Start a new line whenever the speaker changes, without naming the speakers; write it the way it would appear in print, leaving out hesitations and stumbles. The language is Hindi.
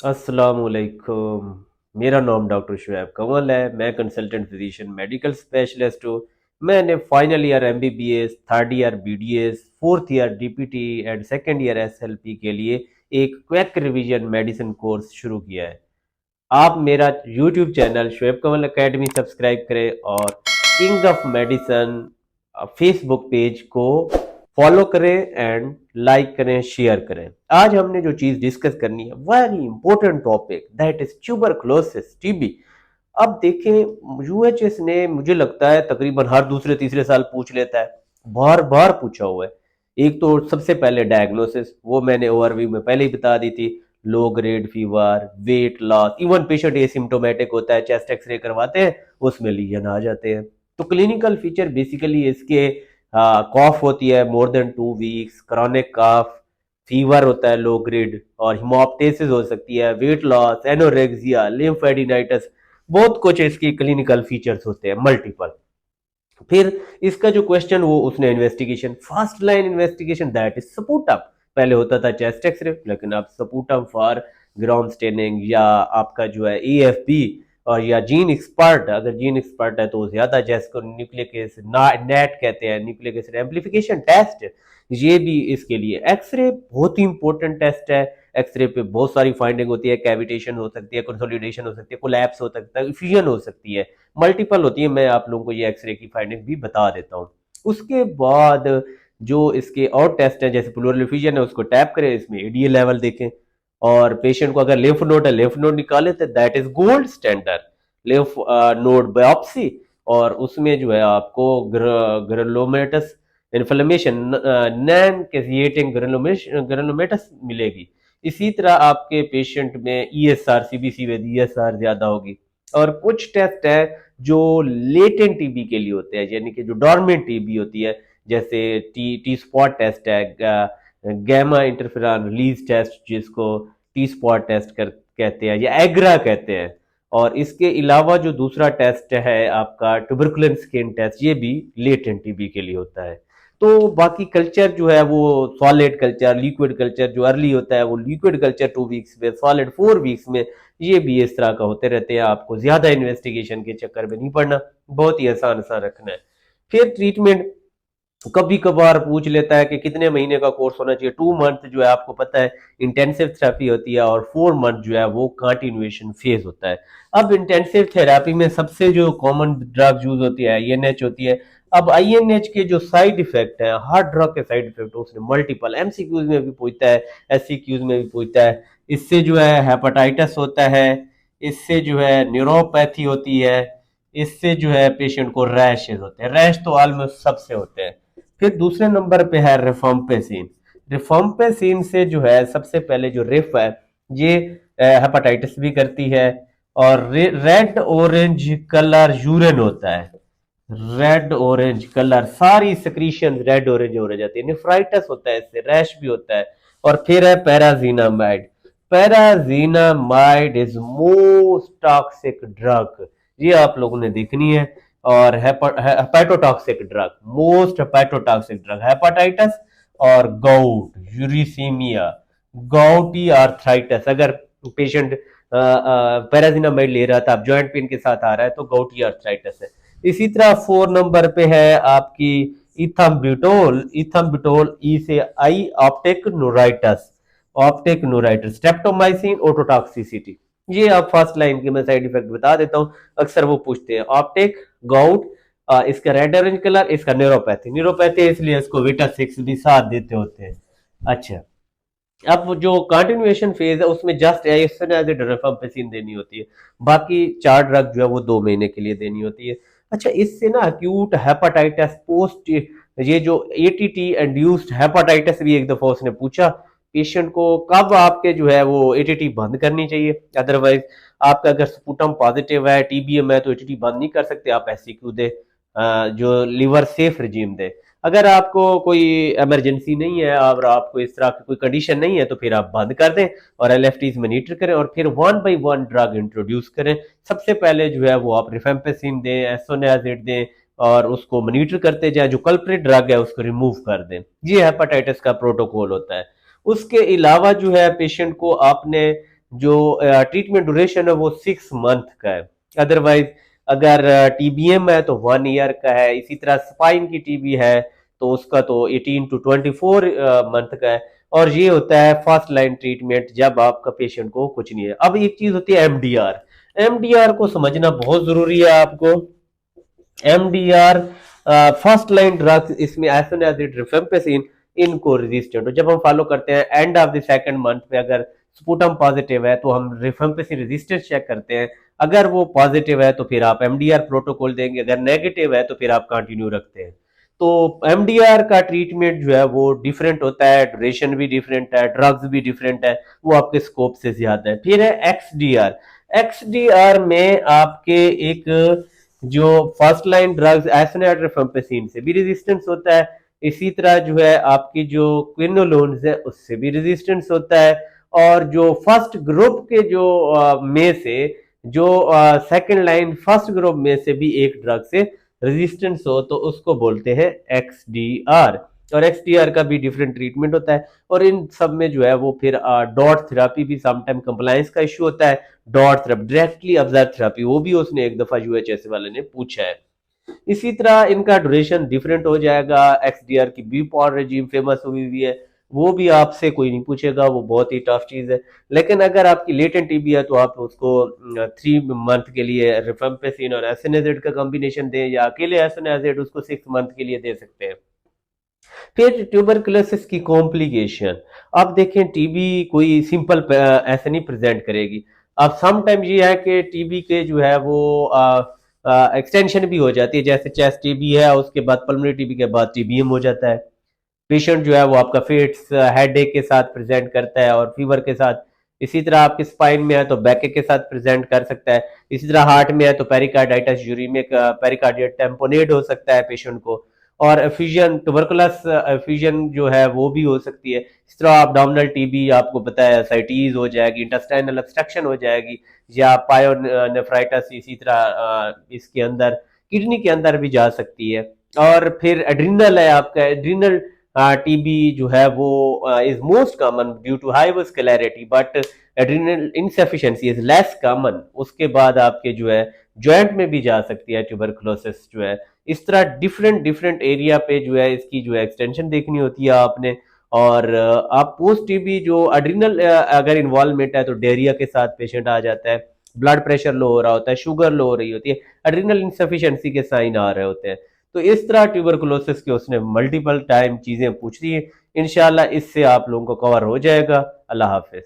अस्सलामुअलैकुम। मेरा नाम डॉक्टर शुएब कंवल है। मैं कंसल्टेंट फिजिशियन मेडिकल स्पेशलिस्ट हूँ। मैंने final year MBBS, third year BDS, fourth year DPT and second year SLP के लिए एक क्वैक रिवीजन मेडिसिन कोर्स शुरू किया है। आप मेरा YouTube channel Shoaib Kanwal academy subscribe करें और king of medicine Facebook page को फॉलो करें एंड लाइक करें, शेयर करें। आज हमने जो चीज डिस्कस करनी है, very important topic, that is tuberculosis, TB. अब देखें, यूएचएस ने मुझे लगता है तकरीबन हर दूसरे तीसरे साल पूछ लेता है, बार बार पूछा हुआ है। एक तो सबसे पहले डायग्नोसिस, वो मैंने ओवरव्यू में पहले ही बता दी थी। Low grade fever, weight loss, even patient asymptomatic होता है, चेस्ट एक्सरे करवाते हैं, उसमें लीजन आ जाते हैं। तो क्लिनिकल फीचर बेसिकली इसके कॉफ होती है मोर देन 2 वीक्स, क्रॉनिक कॉफ, फीवर होता है लो ग्रेड, और हिमोप्टेसिस हो सकती है, वेट लॉस, एनोरेक्सिया, लिम्फेडिनाइटिस, बहुत कुछ इसकी क्लिनिकल फीचर्स होते हैं मल्टीपल। फिर इसका जो क्वेश्चन, वो उसने investigation, first line investigation that is sputum. पहले होता था चेस्ट एक्सरे, लेकिन अब सपूटम फॉर ग्राउंड स्टेनिंग, या आपका जो है एएफपी, और या जीन एक्सपर्ट। अगर जीन एक्सपर्ट है तो ज्यादा, जैसको न्यूक्लिक एसिड नेट कहते हैं, न्यूक्लिक एसिड एम्पलीफिकेशन टेस्ट, ये भी इसके लिए। एक्सरे बहुत ही इंपॉर्टेंट टेस्ट है। एक्सरे पे बहुत सारी फाइंडिंग होती है, कैविटेशन हो सकती है, कंसोलिडेशन हो सकती है, कोलैप्स हो सकता है, फ्यूजन हो सकती है, मल्टीपल होती है। मैं आप लोगों को ये एक्सरे की फाइंडिंग भी बता देता हूँ। उसके बाद जो इसके और टेस्ट हैं, जैसे प्लूरल फ्यूजन है, उसको टैप करें, इसमें एडीए लेवल देखें। और पेशेंट को अगर लिम्फ नोड है, लिम्फ नोड निकाले तो that is gold standard lymph node biopsy. और उसमें जो है आपको ग्रेनुलोमेटस इन्फ्लेमेशन, नॉन कैजिएटिंग ग्रेनुलोमेटस मिलेगी। इसी तरह आपके पेशेंट में ईएसआर, सीबीसी में ईएसआर ज्यादा होगी। और कुछ टेस्ट है जो लेटेंट टीबी के लिए होते हैं, यानी कि जो डॉर्मेंट टीबी होती है, जैसे टी टी स्पॉट टेस्ट है, गैमा इंटरफेरॉन रिलीज टेस्ट, जिसको टी स्पॉट टेस्ट कहते हैं, या एग्रा कहते हैं। और इसके अलावा जो दूसरा टेस्ट है आपका ट्यूबरकुलन स्किन टेस्ट, ये भी लेटेंट टीबी के लिए होता है। तो बाकी कल्चर जो है वो सॉलिड कल्चर, लिक्विड कल्चर जो अर्ली होता है वो लिक्विड कल्चर 2 वीक्स में, सॉलिड 4 वीक्स में, ये भी इस तरह का होते रहते हैं। आपको ज्यादा इन्वेस्टिगेशन के चक्कर में नहीं पड़ना, बहुत ही आसान आसान रखना है। फिर ट्रीटमेंट कभी कभार पूछ लेता है कि कितने महीने का कोर्स होना चाहिए। 2 मंथ जो है आपको पता है इंटेंसिव थेरेपी होती है, और 4 मंथ जो है वो कंटिन्यूएशन फेज होता है। अब इंटेंसिव थेरेपी में सबसे जो कॉमन ड्रग यूज होती है आईएनएच होती है। अब आईएनएच के जो साइड इफेक्ट है, हर ड्रग के साइड इफेक्ट उसने मल्टीपल एमसीक्यूज में भी पूछता है, एससीक्यूज में भी पूछता है। इससे जो है हेपेटाइटिस होता है, इससे जो है न्यूरोपैथी होती है, इससे जो है पेशेंट को रैशेज होते हैं। रैश तो ऑलमोस्ट सबसे होते हैं। फिर दूसरे नंबर पे है रिफम्पेसिन। रिफम्पेसिन से जो है सबसे पहले जो रिफ है, ये हेपेटाइटिस भी करती है। और रेड ऑरेंज कलर यूरिन होता है, रेड ऑरेंज कलर, सारी सिक्रीशन रेड ऑरेंज हो जाती है। निफ्राइटिस होता है, इससे रैश भी होता है। और फिर है पैराजीनामाइड। पैराजीनामाइड इज मोस्ट टॉक्सिक ड्रग, ये आप लोगों ने देखनी है। और hepatotoxic drug, most hepatotoxic drug, hepatitis और गाउट, यूरिसीमिया, गाउटी आर्थराइटिस। अगर पेशेंट पैराजीनामाइड ले रहा था, अब जॉइंट पेन के साथ आ रहा है, तो गाउटी आर्थराइटिस है। इसी तरह 4 नंबर पे है आपकी इथम्ब्यूटोल। इथम्ब्यूटोल, ई से आई, ऑप्टिक नोराइटिस, ऑप्टिक नोराइटिस, स्ट्रेप्टोमाइसिन, ओटोटॉक्सिसिटी। ये आप फर्स्ट लाइन के मैं साइड इफेक्ट बता देता हूँ, अक्सर वो पूछते हैं। ऑप्टिक, गाउट, इसका रेड ऑरेंज कलर, इसका न्यूरोपैथी। न्यूरोपैथी इसलिए इसको विटा 6 भी साथ देते होते हैं। अच्छा, अब जो कंटिन्यूएशन फेज है उसमें जस्ट रिफम्पेसिन देनी होती है। बाकी 4 ड्रग जो है वो 2 महीने के लिए देनी होती है। अच्छा, इससे ना अक्यूट हेपाटाइटिस पोस्ट, ये जो एटीटी इंड्यूस्ड हेपाटाइटिस भी एक दफा उसने पूछा पेशेंट को, कब आपके जो है वो एटीटी बंद करनी चाहिए। अदरवाइज आपका अगर स्पुटम पॉजिटिव है, टीबीएम है, तो एटीटी बंद नहीं कर सकते, आप ऐसी क्यों दे, जो लिवर सेफ रिजीम दे। अगर आपको कोई इमरजेंसी नहीं है और आपको इस तरह की कोई कंडीशन नहीं है, तो फिर आप बंद कर दें और एलएफटीज मॉनिटर करें, और फिर 1 बाई 1 ड्रग इंट्रोड्यूस करें। सबसे पहले जो है वो आप रिफेम्पेसिन दें, एसोनियाजिड दें, और उसको मॉनिटर करते जाए, जो कल्प्रिट ड्रग है उसको रिमूव कर दें। ये हेपेटाइटिस का प्रोटोकॉल होता है। उसके अलावा जो है पेशेंट को आपने जो ट्रीटमेंट ड्यूरेशन है वो 6 मंथ का है। अदरवाइज अगर टीबीएम है तो 1 ईयर का है। इसी तरह स्पाइन की टीबी है तो उसका तो 18 to 24 मंथ का है। और ये होता है फर्स्ट लाइन ट्रीटमेंट जब आपका पेशेंट को कुछ नहीं है। अब एक चीज होती है एमडीआर। एमडीआर को समझना बहुत जरूरी है आपको। एमडीआर फर्स्ट लाइन ड्रग्स, इसमें एज एज इट रिफेम्पेसिन इनको रेजिस्टेंट हो। जब हम फॉलो करते हैं end of the second month पे अगर स्पुटम पॉजिटिव है तो हम रिफेम्पेसिन रेजिस्टेंस चेक करते हैं। अगर वो पॉजिटिव है तो फिर आप एमडीआर प्रोटोकॉल देंगे, अगर नेगेटिव है तो फिर आप कंटिन्यू रखते हैं। तो एमडीआर का ट्रीटमेंट जो है वो डिफरेंट होता है, ड्यूरेशन भी डिफरेंट है, ड्रग्स भी डिफरेंट है, वो आपके स्कोप से ज्यादा है। फिर है एक्सडीआर। एक्सडीआर में आपके एक जो फर्स्ट लाइन ड्रग्स एसोनिट्रोफेम्पेसिन से भी रेजिस्टेंस होता है। इसी तरह जो है आपकी जो क्विनोलोन्स है उससे भी रेजिस्टेंस होता है। और जो फर्स्ट ग्रुप के जो में से जो सेकंड लाइन फर्स्ट ग्रुप में से भी एक ड्रग से रेजिस्टेंस हो तो उसको बोलते हैं एक्सडीआर। और एक्सडीआर का भी डिफरेंट ट्रीटमेंट होता है। और इन सब में जो है वो फिर डॉट थेरापी भी समटाइम कंप्लायंस का इश्यू होता है। Dot therapy, directly observe therapy, वो भी उसने एक दफा यूएचएस वाले ने पूछा है। इसी तरह इनका ड्यूरेशन डिफरेंट हो जाएगा। एक्सडीआर की बी पॉड रेजिम फेमस हुई हुई है, वो भी आपसे कोई नहीं पूछेगा, वो बहुत ही टफ चीज है। लेकिन अगर आपकी लेटेंट टीबी है तो आप उसको 3 मंथ के लिए रिफेम्पेसिन और एसएनएजेड का कॉम्बिनेशन दें, या अकेले एसएनएजेड उसको 6 मंथ के लिए दे सकते हैं। फिर ट्यूबरकुलोसिस की कॉम्प्लिकेशन। अब देखें टीबी कोई सिंपल ऐसे नहीं प्रेजेंट करेगी। अब समटाइम ये है कि टीबी के जो है वो एक्सटेंशन भी हो जाती है। जैसे चेस्ट टीबी है उसके बाद पल्मोनरी टीबी के बाद टीबीएम हो जाता है। पेशेंट जो है वो आपका फिट्स हेडेक के साथ प्रेजेंट करता है और फीवर के साथ। इसी तरह आपके स्पाइन में है तो बैक के साथ प्रेजेंट कर सकता है। इसी तरह हार्ट में है तो पेरिकार्डाइटिस यूरिमिक पेरिकार्डियल टेम्पोनेट हो सकता है पेशेंट को। और एफ्यूजन ट्यूबरकुलस एफ्यूजन जो है वो भी हो सकती है। इस तरह abdominal टीबी आपको पता है साइटीज हो जाएगी, इंटेस्टाइनल ऑब्स्ट्रक्शन हो जाएगी, या पायोनेफ्राइटिस इसी तरह इसके अंदर किडनी के अंदर भी जा सकती है। और फिर एड्रिनल है आपका। एड्रिनल टीबी जो है वो is most common due to high vascularity, but adrenal insufficiency is less common. उसके बाद आपके जो है जॉइंट में भी जा सकती है ट्यूबरकुलोसिस जो है। इस तरह डिफरेंट डिफरेंट एरिया पे जो है इसकी जो है एक्सटेंशन देखनी होती है आपने। और आप पोस्ट टीबी जो एड्रिनल अगर इन्वॉल्वमेंट है तो डायरिया के साथ पेशेंट आ जाता है, ब्लड प्रेशर लो हो रहा होता है, शुगर लो हो रही होती है, एड्रिनल इनसफिशिएंसी के साइन आ रहे होते हैं। तो इस तरह ट्यूबरकुलोसिस के उसने मल्टीपल टाइम चीजें पूछ ली है। इंशाल्लाह इससे आप लोगों को कवर हो जाएगा। अल्लाह हाफिज।